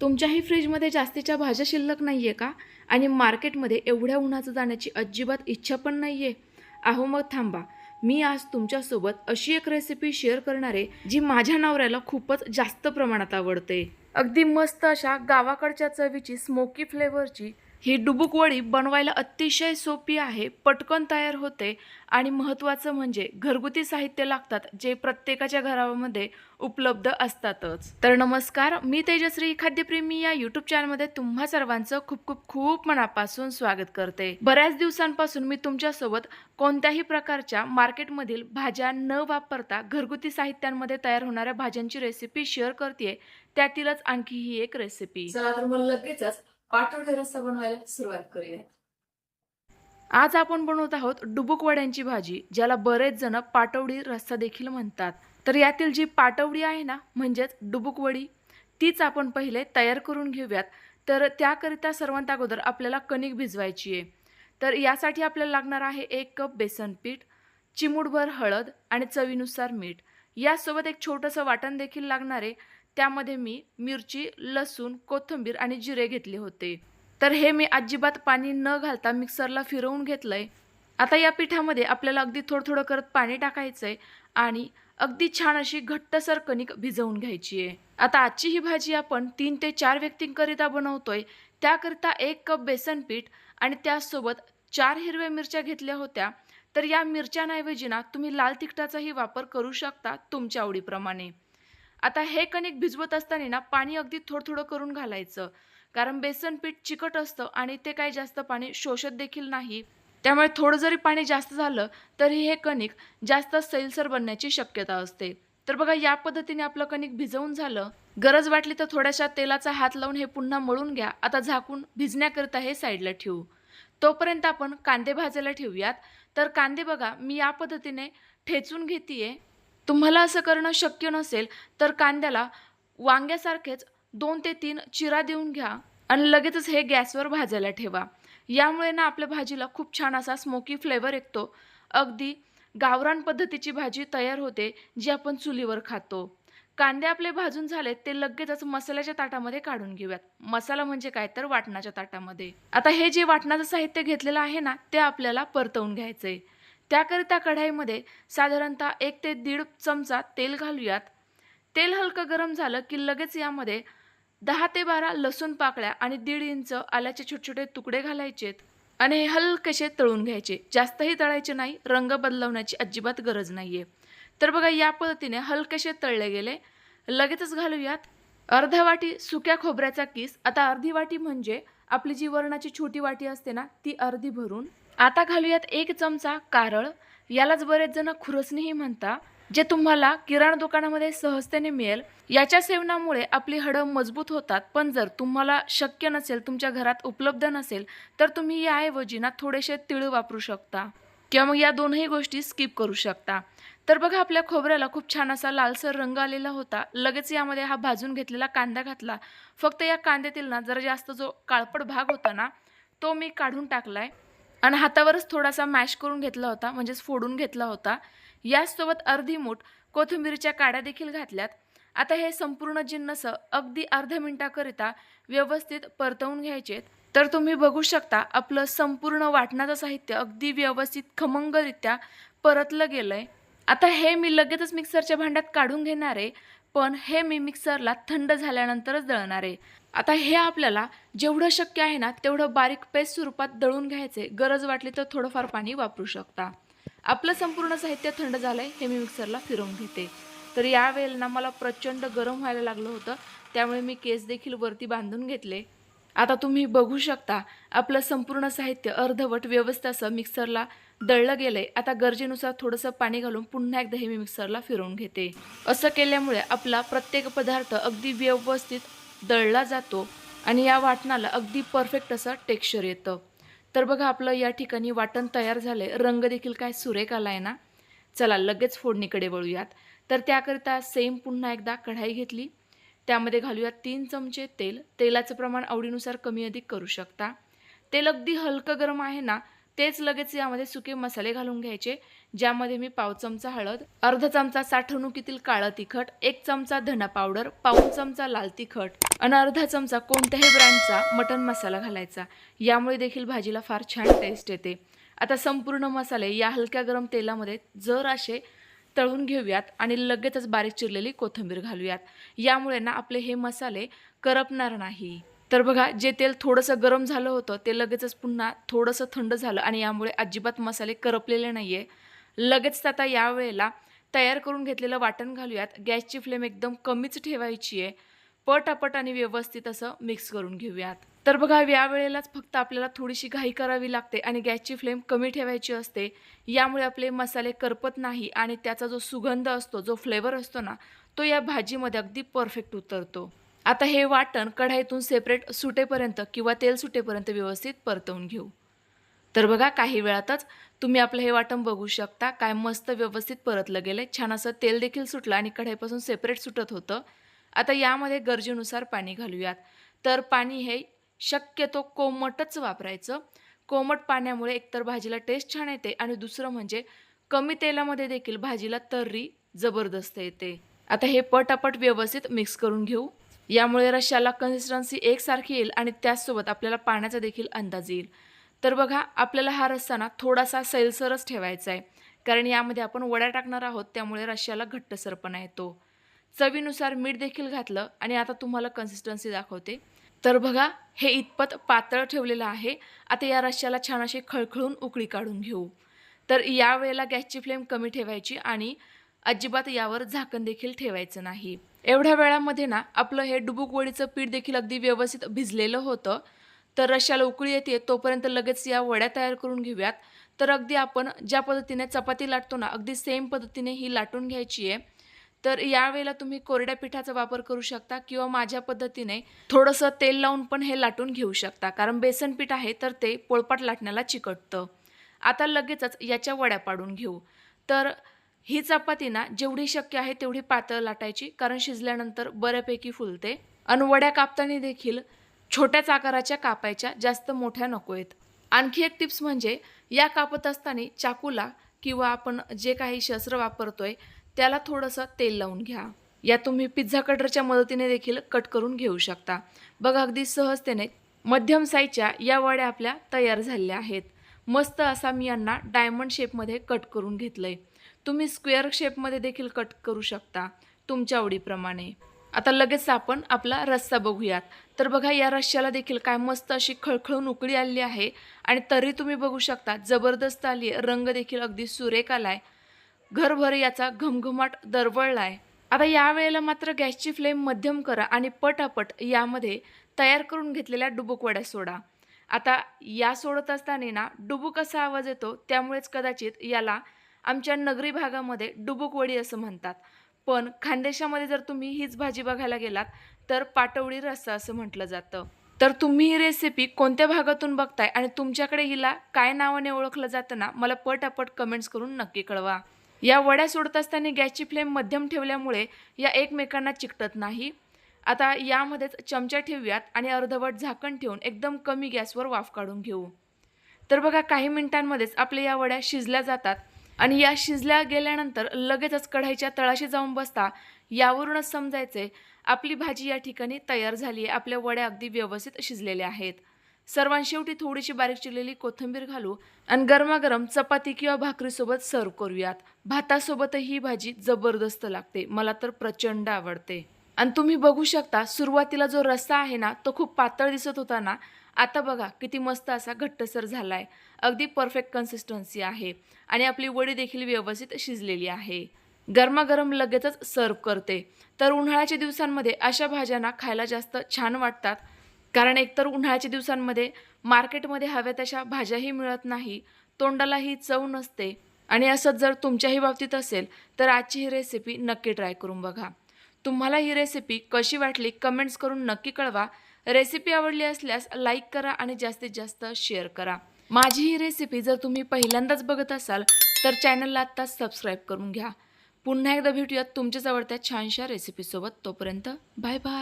तुमच्याही फ्रीजमध्ये जास्तीच्या भाज्या शिल्लक नाही आहे का? आणि मार्केटमध्ये एवढ्या उन्हाचं जाण्याची अजिबात इच्छा पण नाही आहे? अहो मग थांबा. मी आज तुमच्यासोबत अशी एक रेसिपी शेअर करणार आहे, जी माझ्या नवऱ्याला खूपच जास्त प्रमाणात आवडते. अगदी मस्त अशा गावाकडच्या चवीची स्मोकी फ्लेवरची ही डुबुक वडी बनवायला अतिशय सोपी आहे, पटकन तयार होते आणि महत्त्वाचं म्हणजे घरगुती साहित्य लागतात, जे प्रत्येकाच्या घरामध्ये उपलब्ध असतातच. तर नमस्कार, मी तेजश्री खाद्यप्रेमी या यूट्यूब चॅनलमध्ये तुम्हा सर्वांचं खूप खूप खूप मनापासून स्वागत करते. बऱ्याच दिवसांपासून मी तुमच्यासोबत कोणत्याही प्रकारच्या मार्केटमधील भाज्या न वापरता घरगुती साहित्यांमध्ये तयार होणाऱ्या भाज्यांची रेसिपी शेअर करते. त्यातीलच आणखी ही एक रेसिपी. चला तर मग लगेचच पाटवडी रस्सा बनवायला सुरुवात करूया. आज आपण बनवत आहोत डुबुक वड्यांची भाजी, ज्याला बरेच जण पाटवडी रस्सा देखील म्हणतात. तर यातील जी पाटवडी आहे ना, म्हणजेच डुबुक वडी, तीच आपण पहिले तयार करून घेऊयात. तर त्याकरिता सर्वांत अगोदर आपल्याला कणिक भिजवायची आहे. तर यासाठी आपल्याला लागणार आहे 1 कप बेसन पीठ, चिमूटभर हळद आणि चवीनुसार मीठ. यासोबत एक छोटंसं वाटण देखील लागणार आहे. त्यामध्ये मी मिरची, लसूण, कोथिंबीर आणि जिरे घेतले होते. तर हे मी अजिबात पाणी न घालता मिक्सरला फिरवून घेतलंय. आता या पिठामध्ये आपल्याला अगदी थोडं-थोडं करत पाणी टाकायचंय आणि अगदी छान अशी घट्टसर कणिक भिजवून घ्यायची आहे. आता आजची ही भाजी आपण 3 ते 4 व्यक्तींकरिता बनवतोय. त्याकरिता 1 कप बेसन पीठ आणि त्याचसोबत 4 हिरव्या मिरच्या घेतल्या होत्या. तर या मिरच्यांऐवजी ना तुम्ही लाल तिखटाचाही वापर करू शकता तुमच्या आवडीप्रमाणे. आता हे कणिक भिजवत असताना ना पाणी अगदी थोडं-थोडं करून घालायचं. कारण बेसन पीठ चिकट असतं आणि ते काही जास्त पाणी शोषत देखील नाही. त्यामुळे थोडं जरी पाणी जास्त झालं तरी हे कणिक जास्त सैलसर बनण्याची शक्यता असते. तर बघा या पद्धतीने आपलं कणिक भिजवून झालं. गरज वाटली तर थोड्याशा तेलाचा हात लावून हे पुन्हा मळून घ्या. आता झाकून भिजण्याकरिता हे साईडला ठेवू. तोपर्यंत आपण कांदे भाजायला ठेवूयात. तर कांदे बघा मी या पद्धतीने ठेचून घेतीये. तुम्हाला असं करणं शक्य नसेल तर कांद्याला वांग्यासारखेच 2 ते 3 चिरा देऊन घ्या आणि लगेचच हे गॅसवर भाजायला ठेवा. यामुळे ना आपल्या भाजीला खूप छान असा स्मोकी फ्लेवर येतो. अगदी गावरान पद्धतीची भाजी तयार होते, जी आपण चुलीवर खातो. कांदे आपले भाजून झालेत, ते लगेचच मसाल्याच्या ताटामध्ये काढून घेऊयात. मसाला म्हणजे काय तर वाटणाच्या ताटामध्ये. आता हे जे वाटणाचं साहित्य घेतलेलं आहे ना, ते आपल्याला परतवून घ्यायचंय. त्याकरिता कढाईमध्ये साधारणतः 1 ते 1.5 चमचा तेल घालूयात. तेल हलकं गरम झालं की लगेच यामध्ये 10 ते 12 लसूण पाकळ्या आणि 1.5 इंच आल्याचे छोटे-छोटे तुकडे घालायचेत आणि हे हलकेसे तळून घ्यायचे. जास्तही तळायचे नाही, रंग बदलवण्याची अजिबात गरज नाहीये. तर बघा या पद्धतीने हलकेसे तळले गेले. लगेचच घालूयात अर्धा वाटी सुक्या खोबऱ्याचा किस. आता अर्धी वाटी म्हणजे आपली जी वरणाची छोटी वाटी असते ना, ती अर्धी भरून. आता घालूयात 1 चमचा कारळ. यालाच बरेच जण खुरसणीही म्हणतात, जे तुम्हाला किराणा दुकानामध्ये सहजतेने मिळेल. याच्या सेवनामुळे आपली हाडं मजबूत होतात. पण जर तुम्हाला शक्य नसेल, तुमच्या घरात उपलब्ध नसेल, तर तुम्ही याऐवजी ना थोडेसे तीळ वापरू शकता किंवा मग या दोनही गोष्टी स्किप करू शकता. तर बघा आपल्या खोबऱ्याला खूप छान असा लालसर रंग आलेला होता. लगेच यामध्ये हा भाजून घेतलेला कांदा घातला. फक्त या कांद्यातील ना जरा जास्त जो काळपट भाग होता ना, तो मी काढून टाकलाय आणि हातावरच थोडासा मॅश करून घेतला होता, म्हणजेच फोडून घेतला होता. याचसोबत अर्धी मूठ कोथिंबीरच्या काड्या देखील घातल्यात. आता हे संपूर्ण जिन्नस अगदी अर्ध्या मिनिटाकरिता व्यवस्थित परतवून घ्यायचेत. तर तुम्ही बघू शकता आपलं संपूर्ण वाटणाचं साहित्य अगदी व्यवस्थित खमंगरित्या परतलं गेलंय. आता हे मी लगेचच मिक्सरच्या भांड्यात काढून घेणार आहे, पण हे मी मिक्सरला थंड झाल्यानंतरच दळणार आहे. आता हे आपल्याला जेवढं शक्य आहे ना, तेवढं बारीक पेस्ट स्वरूपात दळून घ्यायचे. गरज वाटली तर थोडंफार पाणी वापरू शकता. आपलं संपूर्ण साहित्य थंड झालंय, हे मी मिक्सरला फिरवून घेते. तर यावेळेला ना मला प्रचंड गरम व्हायला लागलं होतं, त्यामुळे मी केस देखील वरती बांधून घेतले. आता तुम्ही बघू शकता आपलं संपूर्ण साहित्य अर्धवट व्यवस्थित असं मिक्सरला दळलं गेलंय. आता गरजेनुसार थोडंसं पाणी घालून पुन्हा एकदा हे मी मिक्सरला फिरवून घेते. असं केल्यामुळे आपला प्रत्येक पदार्थ अगदी व्यवस्थित दळला जातो आणि या वाटणाला अगदी परफेक्ट असं टेक्स्चर येतं. तर बघा आपलं या ठिकाणी वाटण तयार झालंय. रंग देखील काय सुरेख आलाय ना. चला लगेच फोडणीकडे वळूयात. तर त्याकरिता सेम पुन्हा एकदा कढाई घेतली. त्यामध्ये घालूयात 3 चमचे तेल. तेलाचं प्रमाण आवडीनुसार कमी अधिक करू शकता. तेल अगदी हलकं गरम आहे ना, तेच लगेच यामध्ये सुके मसाले घालून घ्यायचे, ज्यामध्ये मी पाव चमचा हळद, अर्धा चमचा साठवणुकीतील काळं तिखट, 1 चमचा धना पावडर, पाऊण चमचा लाल तिखट आणि अर्धा चमचा कोणत्याही ब्रँडचा मटण मसाला घालायचा. यामुळे देखील भाजीला फार छान टेस्ट येते. आता संपूर्ण मसाले या हलक्या गरम तेलामध्ये जर असे तळून घेऊयात आणि लगेचच बारीक चिरलेली कोथिंबीर घालूयात. यामुळे ना आपले हे मसाले करपणार नाही. तर बघा, जे तेल थोडंसं गरम झालं होतं ते लगेचच पुन्हा थोडंसं थंड झालं आणि यामुळे अजिबात मसाले करपलेले नाहीये. लगेच आता यावेळेला तयार करून घेतलेलं वाटण घालूयात. गॅसची फ्लेम एकदम कमीच ठेवायची आहे. पटापट आणि व्यवस्थित असं मिक्स करून घेऊयात. तर बघा, यावेळेलाच फक्त आपल्याला थोडीशी घाई करावी लागते आणि गॅसची फ्लेम कमी ठेवायची असते. यामुळे आपले मसाले करपत नाही आणि त्याचा जो सुगंध असतो, जो फ्लेवर असतो ना, तो या भाजीमध्ये अगदी परफेक्ट उतरतो. आता हे वाटण कढईतून सेपरेट सुटेपर्यंत किंवा तेल सुटेपर्यंत व्यवस्थित परतवून घेऊ. तर बघा, काही वेळातच तुम्ही आपलं हे वाटण बघू शकता, काय मस्त व्यवस्थित परतलं गेलं. छान असं तेल देखील सुटलं आणि कढईपासून सेपरेट सुटत होतं. आता यामध्ये गरजेनुसार पाणी घालूयात. तर पाणी हे शक्यतो कोमटच वापरायचं. कोमट पाण्यामुळे एकतर भाजीला टेस्ट छान येते आणि दुसरं म्हणजे कमी तेलामध्ये देखील भाजीला तर्री जबरदस्त येते. आता हे पटापट व्यवस्थित मिक्स करून घेऊ. यामुळे रश्श्याला कन्सिस्टन्सी एकसारखी येईल आणि त्याचसोबत आपल्याला पाण्याचा देखील अंदाज येईल. तर बघा, आपल्याला हा रस्सा ना थोडासा सैलसरच ठेवायचा आहे, कारण यामध्ये आपण वड्या टाकणार आहोत, त्यामुळे रश्श्याला घट्टसरपणा येतो. चवीनुसार मीठ देखील घातलं आणि आता तुम्हाला कन्सिस्टन्सी दाखवते. तर बघा, हे इतपत पातळ ठेवलेलं आहे. आता या रश्श्याला छान अशी खळखळून उकळी काढून घेऊ. तर यावेळेला गॅसची फ्लेम कमी ठेवायची आणि अजिबात यावर झाकण देखील ठेवायचं नाही. एवढ्या वेळामध्ये ना आपलं हे डुबुक वडीचं पीठ देखील अगदी व्यवस्थित भिजलेलं होतं. तर रश्श्याला उकळी येते तोपर्यंत लगेच या वड्या तयार करून घेऊयात. तर अगदी आपण ज्या पद्धतीने चपाती लाटतो ना, अगदी सेम पद्धतीने ही लाटून घ्यायची आहे. तर यावेळेला तुम्ही कोरड्या पिठाचा वापर करू शकता किंवा माझ्या पद्धतीने थोडंसं तेल लावून पण हे लाटून घेऊ शकता, कारण बेसन पीठ आहे तर ते पोळपाट लाटण्याला चिकटतं. आता लगेचच याच्या वड्या पाडून घेऊ. तर ही चपाती ना जेवढी शक्य आहे तेवढी पातळ लाटायची, कारण शिजल्यानंतर बऱ्यापैकी फुलते. आणि वड्या कापताना देखील छोट्याच आकाराच्या कापायच्या, जास्त मोठ्या नको आहेत. आणखी एक टिप्स म्हणजे या कापत असताना चाकूला किंवा आपण जे काही शस्त्र वापरतोय त्याला थोडंसं तेल लावून घ्या. या तुम्ही पिझ्झा कटरच्या मदतीने देखील कट करून घेऊ शकता. बघा, अगदी सहजतेने मध्यम साईजच्या या वड्या आपल्या तयार झालेल्या आहेत. मस्त असा मी यांना डायमंड शेपमध्ये कट करून घेतलंय. तुम्ही स्क्वेअर शेपमध्ये देखील कट करू शकता तुमच्या आवडीप्रमाणे. आता लगेच आपण आपला रस्सा बघूयात. तर बघा, या रश्श्याला देखील काय मस्त अशी खळखळून उकळी आली आहे आणि तरी तुम्ही बघू शकता जबरदस्त आली आहे. रंग देखील अगदी सुरेख आलाय. घरभर याचा घमघमाट दरवळलाय. आता यावेळेला मात्र गॅसची फ्लेम मध्यम करा आणि पटापट यामध्ये तयार करून घेतलेल्या डुबुक वड्या सोडा. आता या सोडत असताना ना डुबुक असा आवाज येतो, त्यामुळेच कदाचित याला आमच्या नगरी भागामध्ये डुबुक वडी असं म्हणतात. पण खानदेशामध्ये जर तुम्ही हीच भाजी बघायला गेलात तर पाटवडी रस्सा असं म्हटलं जातं. तर तुम्ही ही रेसिपी कोणत्या भागातून बघताय आणि तुमच्याकडे हिला काय नावाने ओळखलं जातं ना, मला पटापट कमेंट्स करून नक्की कळवा. या वड्या सोडत असताना गॅसची फ्लेम मध्यम ठेवल्यामुळे या एकमेकांना चिकटत नाही. आता यामध्येच चमचा ठेवूयात आणि अर्धवट झाकण ठेवून एकदम कमी गॅसवर वाफ काढून घेऊ. तर बघा, काही मिनिटांमध्येच आपल्या या वड्या शिजल्या जातात आणि या शिजल्या गेल्यानंतर लगेचच कढईच्या तळाशी जाऊन बसता. यावरूनच समजायचे आपली भाजी या ठिकाणी तयार झाली आहे. आपल्या वड्या अगदी व्यवस्थित शिजलेल्या आहेत. सर्वांशेवटी थोडीशी बारीक चिरलेली कोथिंबीर घालू आणि गरमागरम चपाती किंवा भाकरीसोबत सर्व करूयात. भातासोबतही ही भाजी जबरदस्त लागते. मला तर प्रचंड आवडते. आणि तुम्ही बघू शकता, सुरुवातीला जो रस्सा आहे ना तो खूप पातळ दिसत होता ना, आता बघा किती मस्त असा घट्टसर झालाय. अगदी परफेक्ट कन्सिस्टन्सी आहे आणि आपली वडी देखील व्यवस्थित शिजलेली आहे. गरमागरम लगेचच सर्व करते. तर उन्हाळ्याच्या दिवसांमध्ये अशा भाज्यांना खायला जास्त छान वाटतात, कारण एकतर उन्हाळ्याच्या दिवसांमध्ये मार्केटमध्ये हव्या तशा भाज्याही मिळत नाही, तोंडालाही चव नसते. आणि असंच जर तुमच्याही बाबतीत असेल तर आजची ही रेसिपी नक्की ट्राय करून बघा. तुम्हाला ही रेसिपी कशी वाटली कमेंट्स करून नक्की कळवा. रेसिपी आवडली असल्यास लाईक करा आणि जास्तीत जास्त शेअर करा. माझी ही रेसिपी जर तुम्ही पहिल्यांदाच बघत असाल तर चॅनलला आत्ताच सबस्क्राईब करून घ्या. पुन्हा एकदा भेटूयात तुमच्याच आवडत्या छानशा रेसिपीसोबत. तोपर्यंत बाय बाय.